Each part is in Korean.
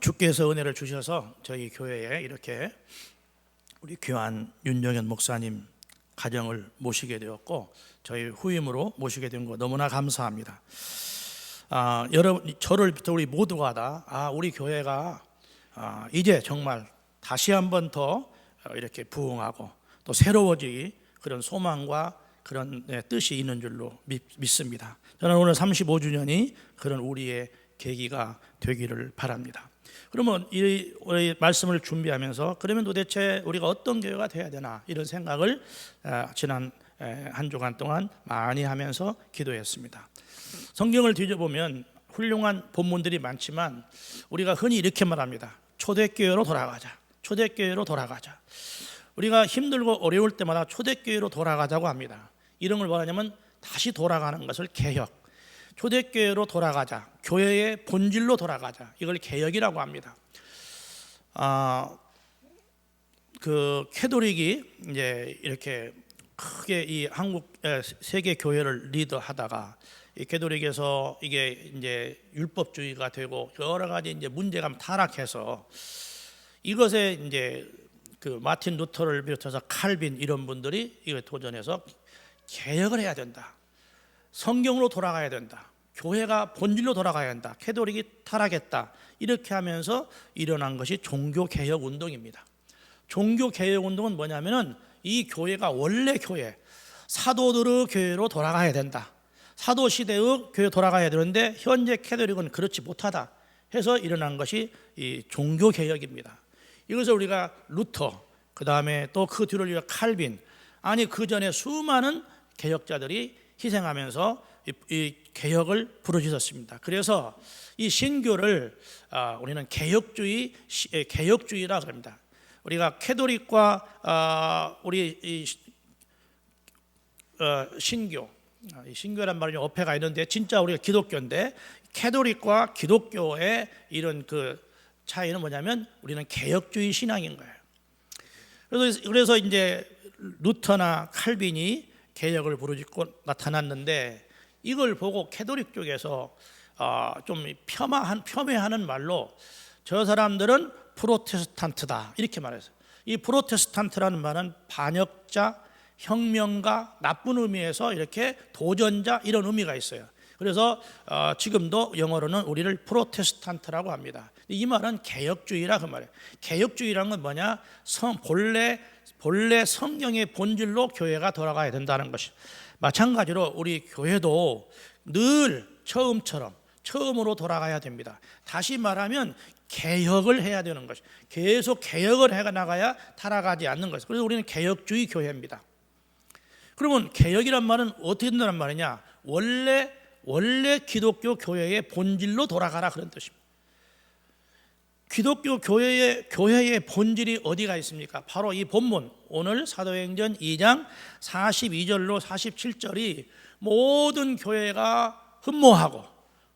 주께서 은혜를 주셔서 저희 교회에 이렇게 우리 귀한 윤정현 목사님 가정을 모시게 되었고 저희 후임으로 모시게 된 거 너무나 감사합니다. 여러분, 저를 비롯해 우리 모두가 다 우리 교회가 이제 정말 다시 한번 더 이렇게 부흥하고 또 새로워지기 그런 소망과 그런 뜻이 있는 줄로 믿습니다. 저는 오늘 35주년이 그런 우리의 계기가 되기를 바랍니다. 그러면 이 말씀을 준비하면서 그러면 도대체 우리가 어떤 교회가 돼야 되나 이런 생각을 지난 한 주간 동안 많이 하면서 기도했습니다. 성경을 뒤져보면 훌륭한 본문들이 많지만 우리가 흔히 이렇게 말합니다. 초대교회로 돌아가자. 초대교회로 돌아가자. 우리가 힘들고 어려울 때마다 초대교회로 돌아가자고 합니다. 이런 걸 뭐하냐면 다시 돌아가는 것을 개혁. 초대교회로 돌아가자. 교회의 본질로 돌아가자. 이걸 개혁이라고 합니다. 그 캐톨릭이 이제 이렇게 크게 이 한국 세계 교회를 리더하다가 이 캐톨릭에서 이게 이제 율법주의가 되고 여러 가지 이제 문제가 타락해서 이것에 이제 그 마틴 루터를 비롯해서 칼빈 이런 분들이 이거 도전해서 개혁을 해야 된다. 성경으로 돌아가야 된다. 교회가 본질로 돌아가야 한다. 캐톨릭이 타락했다. 이렇게 하면서 일어난 것이 종교개혁 운동입니다. 종교개혁 운동은 뭐냐면은 이 교회가 원래 교회, 사도들의 교회로 돌아가야 된다. 사도 시대의 교회 돌아가야 되는데 현재 캐톨릭은 그렇지 못하다 해서 일어난 것이 이 종교개혁입니다. 이것을 우리가 루터, 그 다음에 또 그 뒤를 이어 칼빈, 아니 그 전에 수많은 개혁자들이 희생하면서 이 개혁을 부르짖었습니다. 그래서 이 신교를 우리는 개혁주의라 그럽니다. 우리가 캐톨릭과 우리 이 신교란 말이 어폐가 있는데 진짜 우리가 기독교인데 캐톨릭과 기독교의 이런 그 차이는 뭐냐면 우리는 개혁주의 신앙인 거예요. 그래서 이제 루터나 칼빈이 개혁을 부르짖고 나타났는데 이걸 보고 캐톨릭 쪽에서 좀 폄훼하는 말로 저 사람들은 프로테스탄트다 이렇게 말했어요. 이 프로테스탄트라는 말은 반역자, 혁명가, 나쁜 의미에서 이렇게 도전자 이런 의미가 있어요. 그래서 지금도 영어로는 우리를 프로테스탄트라고 합니다. 이 말은 개혁주의라 그 말이에요. 개혁주의라는 건 뭐냐? 본래 성경의 본질로 교회가 돌아가야 된다는 것이. 마찬가지로 우리 교회도 늘 처음으로 돌아가야 됩니다. 다시 말하면 개혁을 해야 되는 것이. 계속 개혁을 해 나가야 타락하지 않는 것이. 그래서 우리는 개혁주의 교회입니다. 그러면 개혁이란 말은 어떻게 된다는 말이냐? 원래 기독교 교회의 본질로 돌아가라 그런 뜻입니다. 기독교 교회의 본질이 어디가 있습니까? 바로 이 본문 오늘 사도행전 2장 42절로 47절이 모든 교회가 흠모하고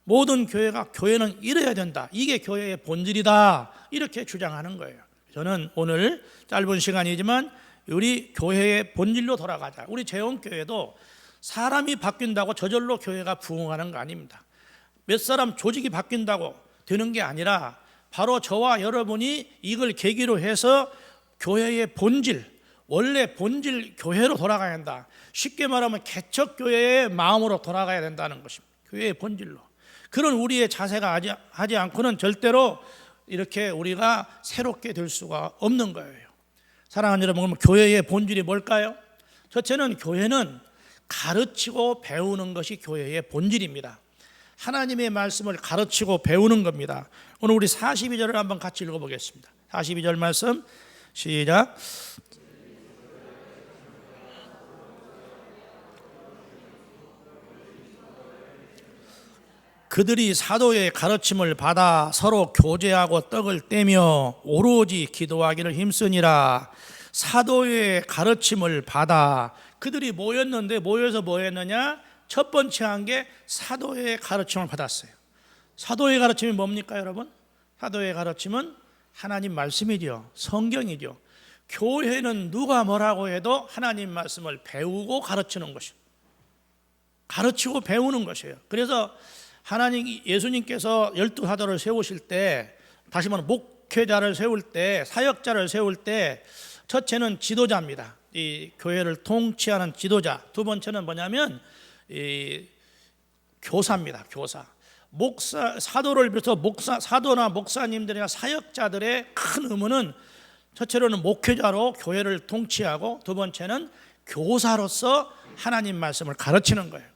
모든 교회는 이래야 된다. 이게 교회의 본질이다. 이렇게 주장하는 거예요. 저는 오늘 짧은 시간이지만 우리 교회의 본질로 돌아가자. 우리 재원교회도 사람이 바뀐다고 저절로 교회가 부흥하는 거 아닙니다. 몇 사람 조직이 바뀐다고 되는 게 아니라 바로 저와 여러분이 이걸 계기로 해서 교회의 본질, 원래 본질 교회로 돌아가야 한다. 쉽게 말하면 개척교회의 마음으로 돌아가야 된다는 것입니다. 교회의 본질로. 그런 우리의 자세가 하지 않고는 절대로 이렇게 우리가 새롭게 될 수가 없는 거예요. 사랑하는 여러분, 교회의 본질이 뭘까요? 첫째는 교회는 가르치고 배우는 것이 교회의 본질입니다. 하나님의 말씀을 가르치고 배우는 겁니다. 오늘 우리 42절을 한번 같이 읽어보겠습니다. 42절 말씀 시작. 그들이 사도의 가르침을 받아 서로 교제하고 떡을 떼며 오로지 기도하기를 힘쓰니라. 사도의 가르침을 받아 그들이 모여서 뭐 했느냐? 첫 번째 한 게 사도의 가르침을 받았어요. 사도의 가르침이 뭡니까 여러분? 사도의 가르침은 하나님 말씀이죠. 성경이죠. 교회는 누가 뭐라고 해도 하나님 말씀을 배우고 가르치는 것이에요. 가르치고 배우는 것이에요. 그래서 예수님께서 12 사도를 세우실 때 다시 말하면 목회자를 세울 때, 사역자를 세울 때 첫째는 지도자입니다. 이 교회를 통치하는 지도자. 두 번째는 뭐냐면 이 교사입니다. 교사. 목사, 사도를 비롯해서 사도나 목사님들이나 사역자들의 큰 의무는 첫째로는 목회자로 교회를 통치하고, 두 번째는 교사로서 하나님 말씀을 가르치는 거예요.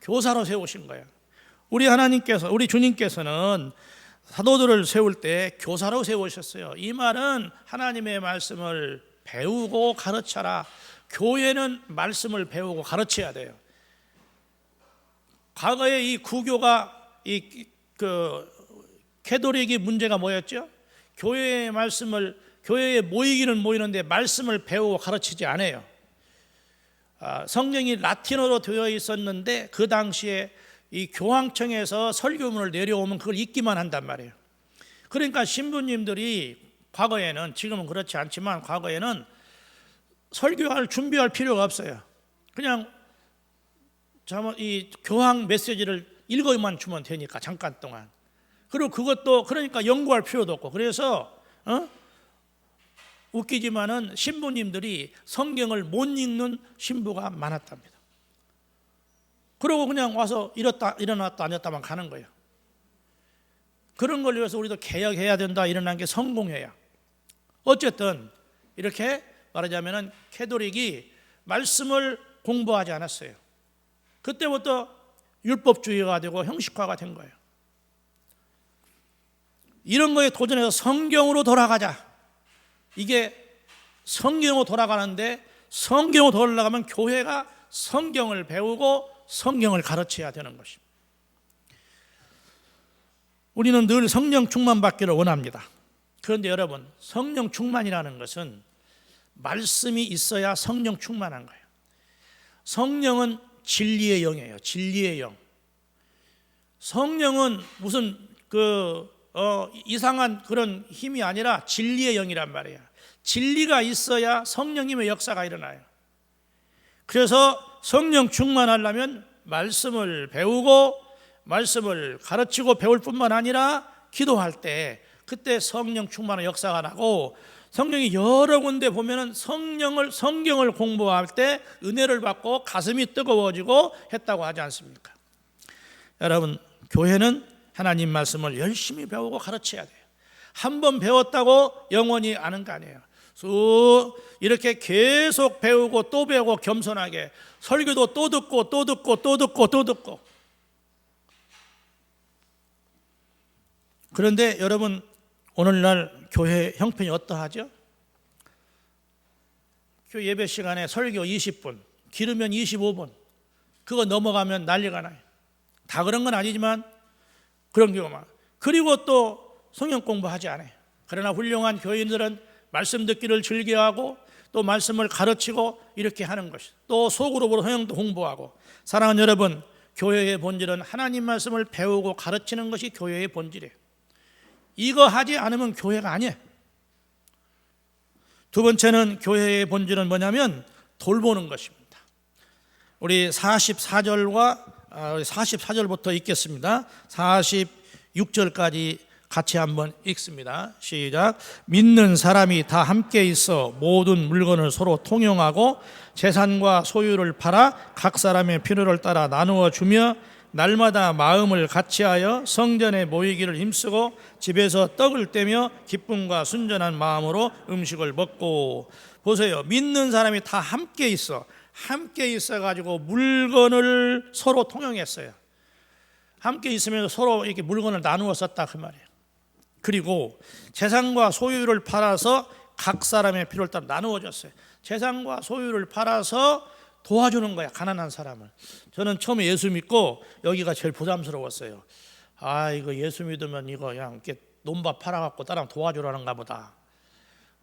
교사로 세우신 거예요. 우리 하나님께서, 우리 주님께서는 사도들을 세울 때 교사로 세우셨어요. 이 말은 하나님의 말씀을 배우고 가르쳐라. 교회는 말씀을 배우고 가르쳐야 돼요. 과거에 이 구교가 캐톨릭이 문제가 뭐였죠? 교회의 말씀을, 교회에 모이기는 모이는데 말씀을 배우고 가르치지 않아요. 성경이 라틴어로 되어 있었는데 그 당시에 이 교황청에서 설교문을 내려오면 그걸 읽기만 한단 말이에요. 그러니까 신부님들이 과거에는, 지금은 그렇지 않지만 과거에는 설교할 준비할 필요가 없어요. 그냥 이 교황 메시지를 읽어만 주면 되니까, 잠깐 동안. 그리고 그것도 그러니까 연구할 필요도 없고. 그래서 웃기지만은 신부님들이 성경을 못 읽는 신부가 많았답니다. 그러고 그냥 와서 일어났다 앉았다만 가는 거예요. 그런 걸 위해서 우리도 개혁해야 된다, 일어난 게 성공해야. 어쨌든 이렇게 말하자면은 캐톨릭이 말씀을 공부하지 않았어요. 그때부터 율법주의가 되고 형식화가 된 거예요. 이런 거에 도전해서 성경으로 돌아가자. 이게 성경으로 돌아가는데, 성경으로 돌아가면 교회가 성경을 배우고 성경을 가르쳐야 되는 것입니다. 우리는 늘 성령 충만 받기를 원합니다. 그런데 여러분, 성령 충만이라는 것은 말씀이 있어야 성령 충만한 거예요. 성령은 진리의 영이에요. 진리의 영. 성령은 무슨 이상한 그런 힘이 아니라 진리의 영이란 말이에요. 진리가 있어야 성령님의 역사가 일어나요. 그래서 성령 충만하려면 말씀을 배우고 말씀을 가르치고 배울 뿐만 아니라 기도할 때 그때 성령 충만한 역사가 나고, 성령이 여러 군데 보면은 성경을 공부할 때 은혜를 받고 가슴이 뜨거워지고 했다고 하지 않습니까? 여러분, 교회는 하나님 말씀을 열심히 배우고 가르쳐야 돼요. 한 번 배웠다고 영원히 아는 거 아니에요. 이렇게 계속 배우고 또 배우고 겸손하게 설교도 또 듣고 또 듣고 또 듣고 또 듣고. 그런데 여러분, 오늘날 교회 형편이 어떠하죠? 교회 예배 시간에 설교 20분, 길으면 25분, 그거 넘어가면 난리가 나요. 다 그런 건 아니지만 그런 경우만. 그리고 또 성경 공부하지 않아요. 그러나 훌륭한 교인들은 말씀 듣기를 즐겨하고 또 말씀을 가르치고 이렇게 하는 것이죠. 또 속으로 성경도 공부하고. 사랑하는 여러분, 교회의 본질은 하나님 말씀을 배우고 가르치는 것이 교회의 본질이에요. 이거 하지 않으면 교회가 아니에요. 두 번째는 교회의 본질은 뭐냐면 돌보는 것입니다. 우리 44절부터 읽겠습니다. 46절까지 같이 한번 읽습니다. 시작. 믿는 사람이 다 함께 있어 모든 물건을 서로 통용하고 재산과 소유를 팔아 각 사람의 필요를 따라 나누어 주며 날마다 마음을 같이하여 성전에 모이기를 힘쓰고 집에서 떡을 떼며 기쁨과 순전한 마음으로 음식을 먹고. 보세요. 믿는 사람이 다 함께 있어. 함께 있어가지고 물건을 서로 통용했어요. 함께 있으면서 서로 이렇게 물건을 나누어 썼다 그 말이에요. 그리고 재산과 소유를 팔아서 각 사람의 필요를 따라 나누어 줬어요. 재산과 소유를 팔아서 도와주는 거야, 가난한 사람을. 저는 처음에 예수 믿고 여기가 제일 부담스러웠어요. 이거 예수 믿으면 이거 그냥 이렇게 논밭 팔아갖고 다른 도와주라는가 보다.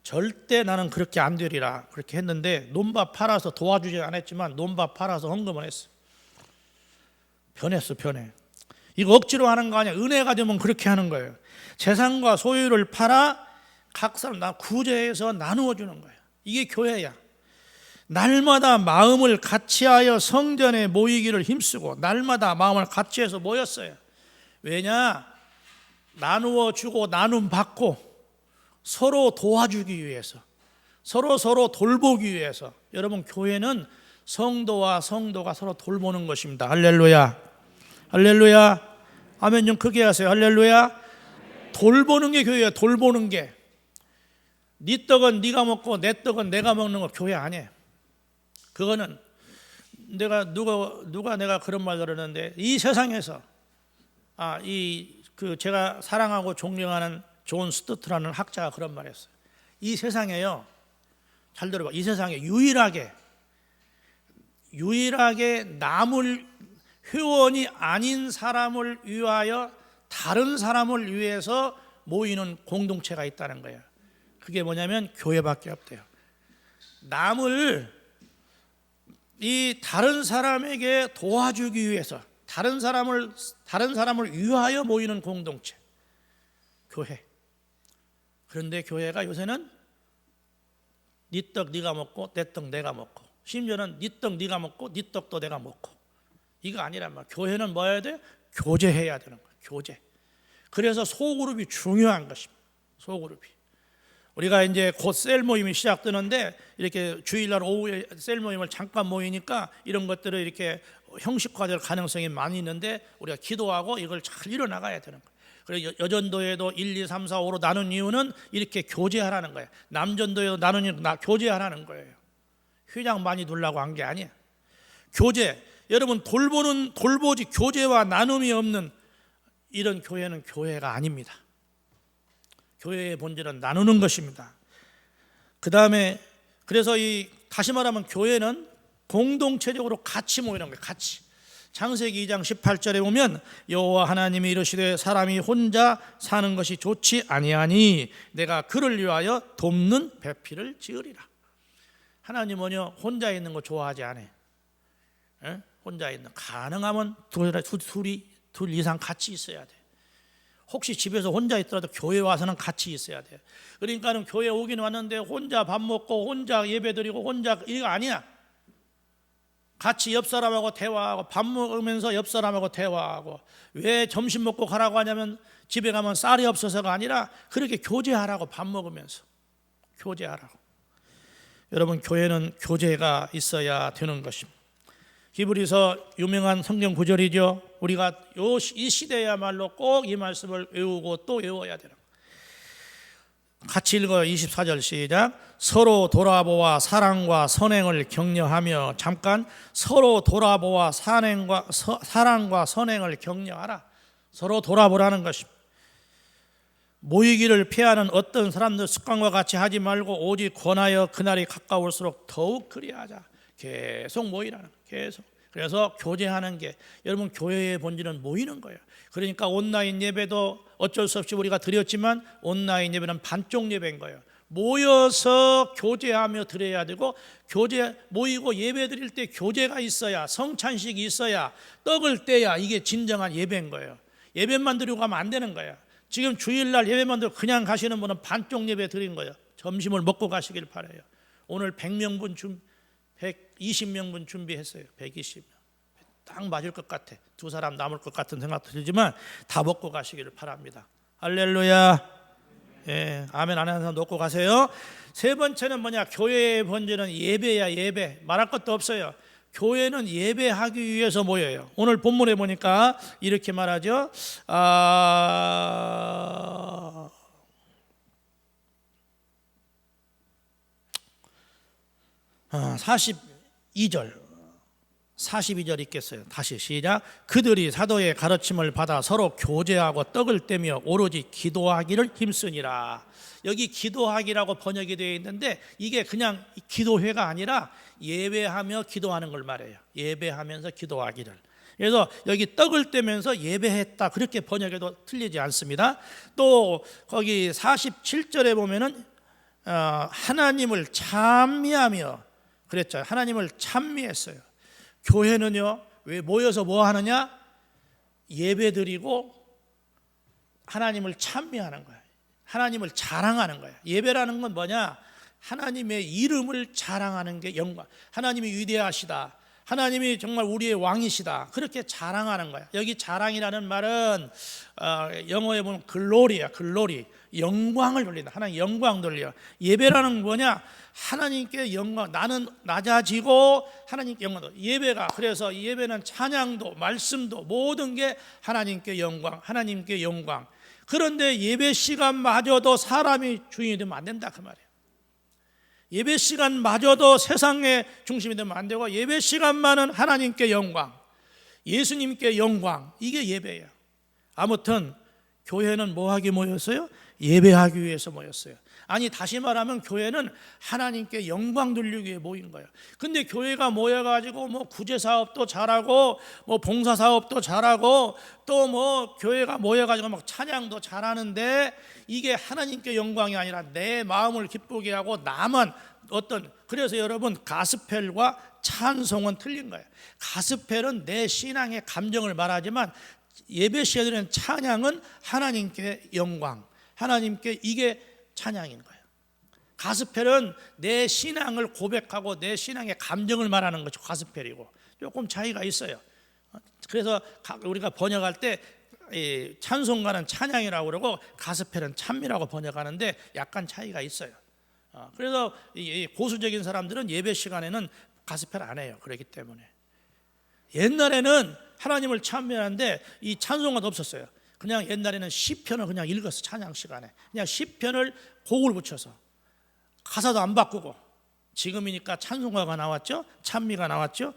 절대 나는 그렇게 안 되리라 그렇게 했는데, 논밭 팔아서 도와주지 않았지만 논밭 팔아서 헌금을 했어. 변해. 이거 억지로 하는 거 아니야. 은혜가 되면 그렇게 하는 거예요. 재산과 소유를 팔아 각 사람 구제해서 나누어 주는 거예요. 이게 교회야. 날마다 마음을 같이하여 성전에 모이기를 힘쓰고. 날마다 마음을 같이해서 모였어요. 왜냐? 나누어 주고 나눔 받고 서로 도와주기 위해서, 서로 돌보기 위해서. 여러분, 교회는 성도와 성도가 서로 돌보는 것입니다. 할렐루야, 할렐루야. 아멘 좀 크게 하세요. 할렐루야. 돌보는 게 교회예요. 돌보는 게. 네 떡은 네가 먹고 내 떡은 내가 먹는 거 교회 아니에요. 그거는 누가 내가 그런 말 들었는데, 이 세상에서 제가 사랑하고 존경하는 존 스투트라는 학자가 그런 말했어요. 이 세상에요, 잘 들어봐. 이 세상에 유일하게 남을 회원이 아닌 사람을 위하여 다른 사람을 위해서 모이는 공동체가 있다는 거예요. 그게 뭐냐면 교회밖에 없대요. 남을 이 다른 사람에게 도와주기 위해서 다른 사람을 위하여 모이는 공동체, 교회. 그런데 교회가 요새는 네 떡 네가 먹고 내 떡 내가 먹고, 심지어는 네 떡 네가 먹고 네 떡도 내가 먹고, 이거 아니란 말이야. 교회는 뭐 해야 돼? 교제해야 되는 거야. 교제. 그래서 소그룹이 중요한 것입니다. 소그룹이. 우리가 이제 곧 셀 모임이 시작되는데, 이렇게 주일날 오후에 셀 모임을 잠깐 모이니까 이런 것들을 이렇게 형식화될 가능성이 많이 있는데, 우리가 기도하고 이걸 잘 이뤄나가야 되는 거예요. 그래서 여전도에도 1, 2, 3, 4, 5로 나눈 이유는 이렇게 교제하라는 거예요. 남전도에도 나눈 이유는 교제하라는 거예요. 휘장 많이 두려고 한 게 아니에요. 교제. 여러분, 돌보지 교제와 나눔이 없는 이런 교회는 교회가 아닙니다. 교회의 본질은 나누는 것입니다. 그 다음에 그래서 다시 말하면 교회는 공동체적으로 같이 모이는 거예요. 같이. 창세기 2장 18절에 보면 여호와 하나님이 이르시되 사람이 혼자 사는 것이 좋지 아니하니 내가 그를 위하여 돕는 배필을 지으리라. 하나님은요, 혼자 있는 거 좋아하지 않아요. 에? 혼자 있는, 가능하면 둘 이상 같이 있어야 돼. 혹시 집에서 혼자 있더라도 교회 와서는 같이 있어야 돼. 그러니까는 교회 오긴 왔는데 혼자 밥 먹고 혼자 예배드리고 혼자, 이거 아니야. 같이 옆 사람하고 대화하고, 밥 먹으면서 옆 사람하고 대화하고. 왜 점심 먹고 가라고 하냐면 집에 가면 쌀이 없어서가 아니라 그렇게 교제하라고. 밥 먹으면서 교제하라고. 여러분, 교회는 교제가 있어야 되는 것입니다. 히브리서 유명한 성경 구절이죠. 우리가 이 시대야말로 꼭 이 말씀을 외우고 또 외워야 되는 거예요. 같이 읽어요. 24절 시작. 서로 돌아보아 사랑과 선행을 격려하며. 잠깐, 서로 돌아보아 사랑과 선행을 격려하라. 서로 돌아보라는 것입니다. 모이기를 피하는 어떤 사람들 습관과 같이 하지 말고 오직 권하여 그날이 가까울수록 더욱 그리하자. 계속 모이라는 거예요. 계속. 그래서 교제하는 게, 여러분, 교회의 본질은 모이는 거예요. 그러니까 온라인 예배도 어쩔 수 없이 우리가 드렸지만 온라인 예배는 반쪽 예배인 거예요. 모여서 교제하며 드려야 되고, 모이고 예배 드릴 때 교제가 있어야, 성찬식이 있어야, 떡을 떼야 이게 진정한 예배인 거예요. 예배만 드리고 가면 안 되는 거예요. 지금 주일날 예배만 드리고 그냥 가시는 분은 반쪽 예배 드린 거예요. 점심을 먹고 가시길 바라요. 오늘 120명분 준비했어요. 120명. 딱 맞을 것 같아. 두 사람 남을 것 같은 생각도 들지만 다 먹고 가시기를 바랍니다. 할렐루야. 예, 아멘 안 하는 사람 놓고 가세요. 세 번째는 뭐냐? 교회의 본질은 예배야. 예배. 말할 것도 없어요. 교회는 예배하기 위해서 모여요. 오늘 본문에 보니까 이렇게 말하죠. 42절 있겠어요. 다시 시작. 그들이 사도의 가르침을 받아 서로 교제하고 떡을 떼며 오로지 기도하기를 힘쓰니라. 여기 기도하기라고 번역이 되어 있는데 이게 그냥 기도회가 아니라 예배하며 기도하는 걸 말해요. 예배하면서 기도하기를. 그래서 여기 떡을 떼면서 예배했다, 그렇게 번역해도 틀리지 않습니다. 또 거기 47절에 보면은 하나님을 찬미하며 그랬죠. 하나님을 찬미했어요. 교회는요, 왜 모여서 뭐 하느냐? 예배드리고 하나님을 찬미하는 거예요. 하나님을 자랑하는 거예요. 예배라는 건 뭐냐? 하나님의 이름을 자랑하는 게 영광. 하나님이 위대하시다, 하나님이 정말 우리의 왕이시다, 그렇게 자랑하는 거야. 여기 자랑이라는 말은 영어에 보면 글로리야. 글로리, 영광을 돌린다. 하나님 영광 돌려. 예배라는 건 뭐냐? 하나님께 영광, 나는 낮아지고 하나님께 영광. 예배가, 그래서 예배는 찬양도 말씀도 모든 게 하나님께 영광, 하나님께 영광. 그런데 예배 시간마저도 사람이 주인이 되면 안 된다, 그 말이에요. 예배 시간마저도 세상의 중심이 되면 안 되고, 예배 시간만은 하나님께 영광, 예수님께 영광, 이게 예배예요. 아무튼 교회는 뭐 하기 모였어요? 예배하기 위해서 모였어요. 아니, 다시 말하면 교회는 하나님께 영광 돌리기 위해 모인 거예요. 근데 교회가 모여가지고 뭐 구제사업도 잘하고 뭐 봉사사업도 잘하고 또 뭐 교회가 모여가지고 막 찬양도 잘하는데, 이게 하나님께 영광이 아니라 내 마음을 기쁘게 하고 나만 어떤, 그래서 여러분, 가스펠과 찬송은 틀린 거예요. 가스펠은 내 신앙의 감정을 말하지만 예배 시에 드리는 찬양은 하나님께 영광, 하나님께, 이게 찬양인 거예요. 가스펠은 내 신앙을 고백하고 내 신앙의 감정을 말하는 것이 가스펠이고, 조금 차이가 있어요. 그래서 우리가 번역할 때 찬송가는 찬양이라고 그러고 가스펠은 찬미라고 번역하는데 약간 차이가 있어요. 그래서 고수적인 사람들은 예배 시간에는 가스펠 안 해요. 그렇기 때문에 옛날에는 하나님을 찬미하는데 이 찬송가도 없었어요. 그냥 옛날에는 시편을 그냥 읽었어. 찬양 시간에 그냥 시편을 곡을 붙여서 가사도 안 바꾸고. 지금이니까 찬송가가 나왔죠, 찬미가 나왔죠.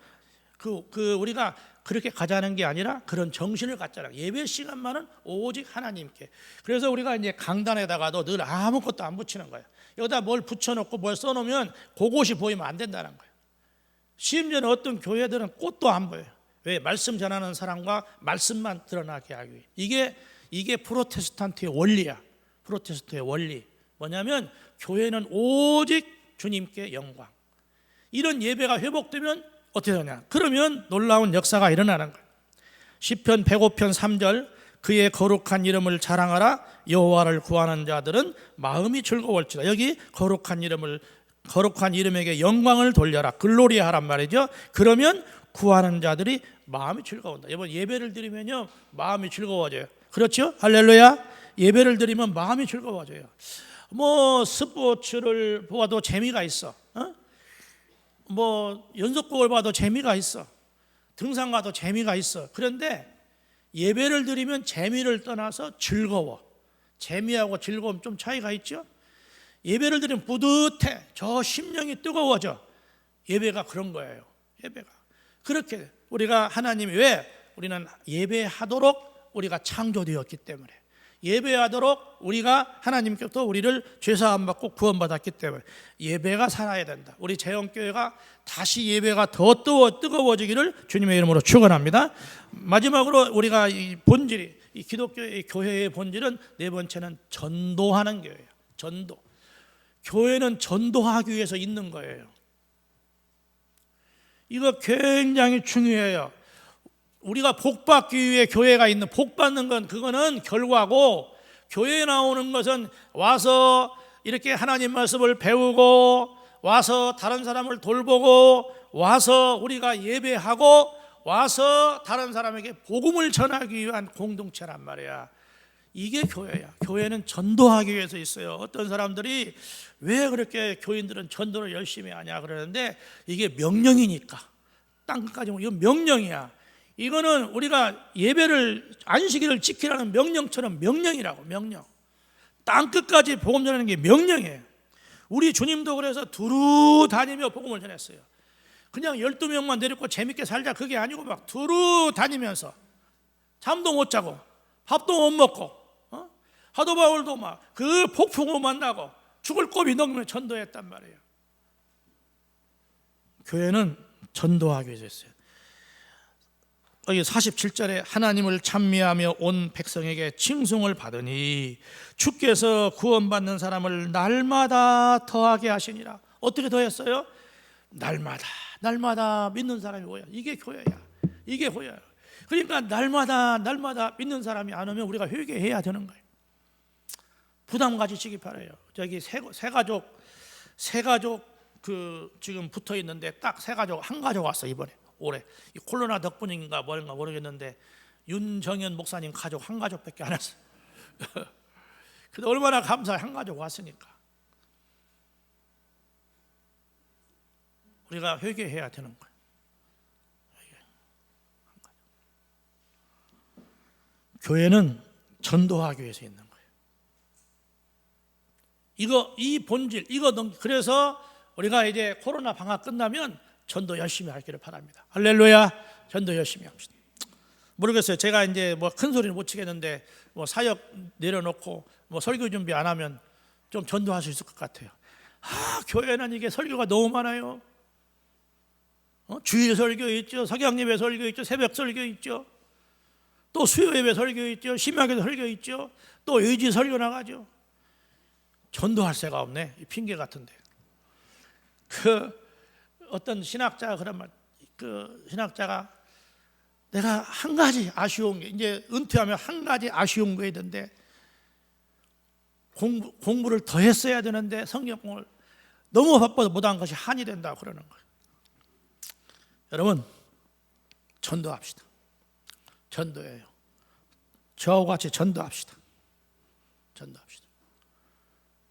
우리가 그렇게 가자는 게 아니라 그런 정신을 갖자라. 예배 시간만은 오직 하나님께. 그래서 우리가 이제 강단에다가도 늘 아무것도 안 붙이는 거예요. 여기다 뭘 붙여놓고 뭘 써놓으면 그것이 보이면 안 된다는 거예요. 심지어는 어떤 교회들은 꽃도 안 보여요. 왜? 말씀 전하는 사람과 말씀만 드러나게 하기 위해. 이게 프로테스탄트의 원리야. 프로테스탄트의 원리 뭐냐면 교회는 오직 주님께 영광. 이런 예배가 회복되면 어떻게 되냐? 그러면 놀라운 역사가 일어나는 거예요. 시편 105편 3절, 그의 거룩한 이름을 자랑하라. 여호와를 구하는 자들은 마음이 즐거울지라. 여기 거룩한 이름에게 영광을 돌려라, 글로리하란 말이죠. 그러면 구하는 자들이 마음이 즐거운다. 여러분, 예배를 드리면요 마음이 즐거워져요. 그렇죠? 할렐루야. 예배를 드리면 마음이 즐거워져요. 뭐 스포츠를 보아도 재미가 있어. 뭐 연속곡을 봐도 재미가 있어. 등산 가도 재미가 있어. 그런데 예배를 드리면 재미를 떠나서 즐거워. 재미하고 즐거움 좀 차이가 있죠. 예배를 드리면 뿌듯해. 저 심령이 뜨거워져. 예배가 그런 거예요. 예배가 그렇게 우리가 하나님이, 왜? 우리는 예배하도록 우리가 창조되었기 때문에, 예배하도록 우리가 하나님께부터 우리를 죄사함 받고 구원받았기 때문에 예배가 살아야 된다. 우리 재영교회가 다시 예배가 더 뜨거워지기를 주님의 이름으로 축원합니다. 마지막으로 우리가 이 본질이, 이 기독교의 교회의 본질은 네 번째는 전도하는 교회예요. 전도. 교회는 전도하기 위해서 있는 거예요. 이거 굉장히 중요해요. 우리가 복 받기 위해 교회가 있는, 복 받는 건 그거는 결과고, 교회에 나오는 것은 와서 이렇게 하나님 말씀을 배우고, 와서 다른 사람을 돌보고, 와서 우리가 예배하고, 와서 다른 사람에게 복음을 전하기 위한 공동체란 말이야. 이게 교회야. 교회는 전도하기 위해서 있어요. 어떤 사람들이 왜 그렇게 교인들은 전도를 열심히 하냐 그러는데, 이게 명령이니까. 땅끝까지 오면 이건 명령이야. 이거는 우리가 예배를, 안식일을 지키라는 명령처럼 명령이라고. 명령. 땅끝까지 복음 전하는 게 명령이에요. 우리 주님도 그래서 두루 다니며 복음을 전했어요. 그냥 12명만 데리고 재밌게 살자 그게 아니고 막 두루 다니면서 잠도 못 자고 밥도 못 먹고 사도 바울도 막 그 폭풍우 만나고 죽을 고비 넘으며 전도했단 말이에요. 교회는 전도하기 위해서 했어요. 여기 47절에 하나님을 찬미하며 온 백성에게 칭송을 받으니 주께서 구원받는 사람을 날마다 더하게 하시니라. 어떻게 더했어요? 날마다 믿는 사람이 뭐야? 이게 교회야. 이게 교회야. 그러니까 날마다 믿는 사람이 안 오면 우리가 회개해야 되는 거예요. 부담 가지시기 바라요. 저기 세 가족 그 지금 붙어 있는데 딱 세 가족, 한 가족 왔어 이번에. 올해. 이 코로나 덕분인가 뭔가 모르겠는데 윤정현 목사님 가족 한 가족밖에 안 왔어요. 근데 얼마나 감사해. 한 가족 왔으니까. 우리가 회개해야 되는 거예요. 교회는 전도하기 위해서 있는 거예요. 이 본질, 그래서 우리가 이제 코로나 방학 끝나면 전도 열심히 하기를 바랍니다. 할렐루야. 전도 열심히 합시다. 모르겠어요. 제가 이제 뭐 큰 소리는 못 치겠는데 뭐 사역 내려놓고 뭐 설교 준비 안 하면 좀 전도할 수 있을 것 같아요. 교회는 이게 설교가 너무 많아요. 주일 설교 있죠, 석양예배 설교 있죠, 새벽 설교 있죠, 또 수요예배 설교 있죠, 심야기도 설교 있죠, 또 의지 설교 나가죠. 전도할 새가 없네. 핑계 같은데. 어떤 신학자가 그런 말, 신학자가 내가 한 가지 아쉬운 게, 이제 은퇴하면 한 가지 아쉬운 게 있는데 공부를 더 했어야 되는데 성경을 너무 바빠서 못한 것이 한이 된다고 그러는 거예요. 여러분, 전도합시다. 전도예요. 저와 같이 전도합시다. 전도합시다.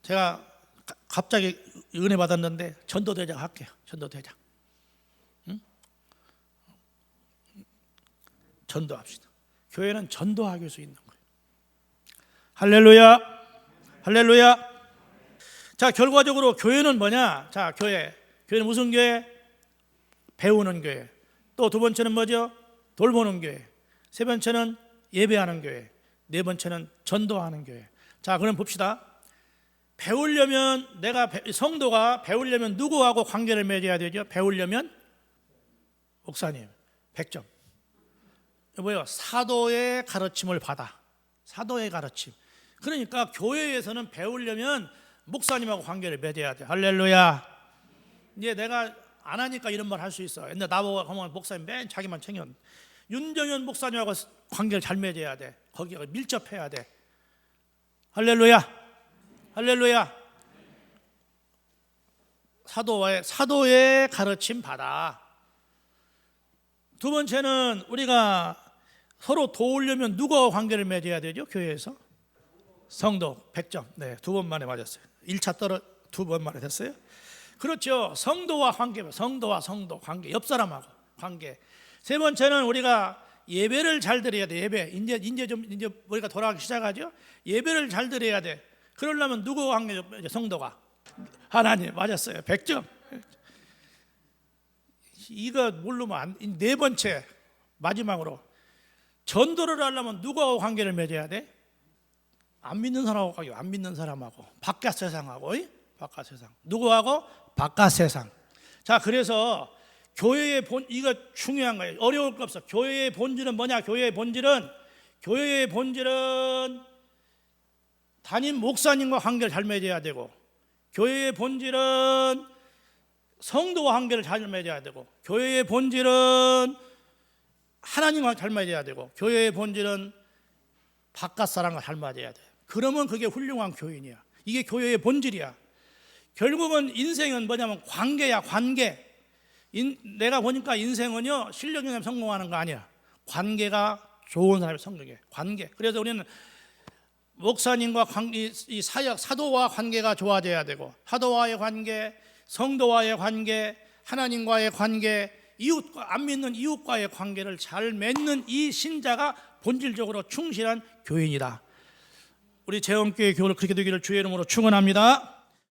제가 갑자기 은혜 받았는데 전도대장 할게요. 전도대장. 응? 전도합시다. 교회는 전도하기 위해서 있는 거예요. 할렐루야. 할렐루야. 자, 결과적으로 교회는 뭐냐? 자, 교회는 무슨 교회? 배우는 교회. 또 두 번째는 뭐죠? 돌보는 교회. 세 번째는 예배하는 교회. 네 번째는 전도하는 교회. 자, 그럼 봅시다. 배우려면, 성도가 배우려면 누구하고 관계를 맺어야 되죠? 배우려면 목사님 100점. 뭐예요? 사도의 가르침을 받아. 사도의 가르침. 그러니까 교회에서는 배우려면 목사님하고 관계를 맺어야 돼. 할렐루야. 이제 내가 안 하니까 이런 말 할 수 있어. 옛날 나보고 하면 목사님 맨 자기만 챙겨. 윤정현 목사님하고 관계를 잘 맺어야 돼. 거기가 밀접해야 돼. 할렐루야. 할렐루야. 사도의 가르침 받아. 두 번째는 우리가 서로 도우려면 누구와 관계를 맺어야 되죠? 교회에서 성도 100점. 네, 2번 만에 맞았어요. 1차 2번 만에 됐어요. 그렇죠. 성도와 관계, 성도와 성도 관계, 옆 사람하고 관계. 세 번째는 우리가 예배를 잘 드려야 돼. 예배. 이제 우리가 돌아가기 시작하죠. 예배를 잘 드려야 돼. 그러려면 누구와 관계? 성도가. 하나님. 맞았어요. 100점. 이거 모르면 네 번째 마지막으로 전도를 하려면 누구하고 관계를 맺어야 돼? 안 믿는 사람하고 관계. 안 믿는 사람하고 바깥 세상하고. 바깥 세상. 누구하고? 바깥 세상. 자, 그래서 교회의 이거 중요한 거예요. 어려울 거 없어. 교회의 본질은 뭐냐? 교회의 본질은 담임 목사님과 관계를 잘 맺어야 되고, 교회의 본질은 성도와 관계를 잘 맺어야 되고, 교회의 본질은 하나님과 잘 맺어야 되고, 교회의 본질은 바깥 사람과 잘 맺어야 돼. 그러면 그게 훌륭한 교인이야. 이게 교회의 본질이야. 결국은 인생은 뭐냐면 관계야. 관계. 내가 보니까 인생은요, 실력이 되면 성공하는 거 아니야. 관계가 좋은 사람이 성공해. 관계. 그래서 우리는 목사님과 이 사도와 관계가 좋아져야 되고, 사도와의 관계, 성도와의 관계, 하나님과의 관계, 안 믿는 이웃과의 관계를 잘 맺는 이 신자가 본질적으로 충실한 교인이다. 우리 재원교회 교회를 그렇게 되기를 주의 이름으로 축원합니다.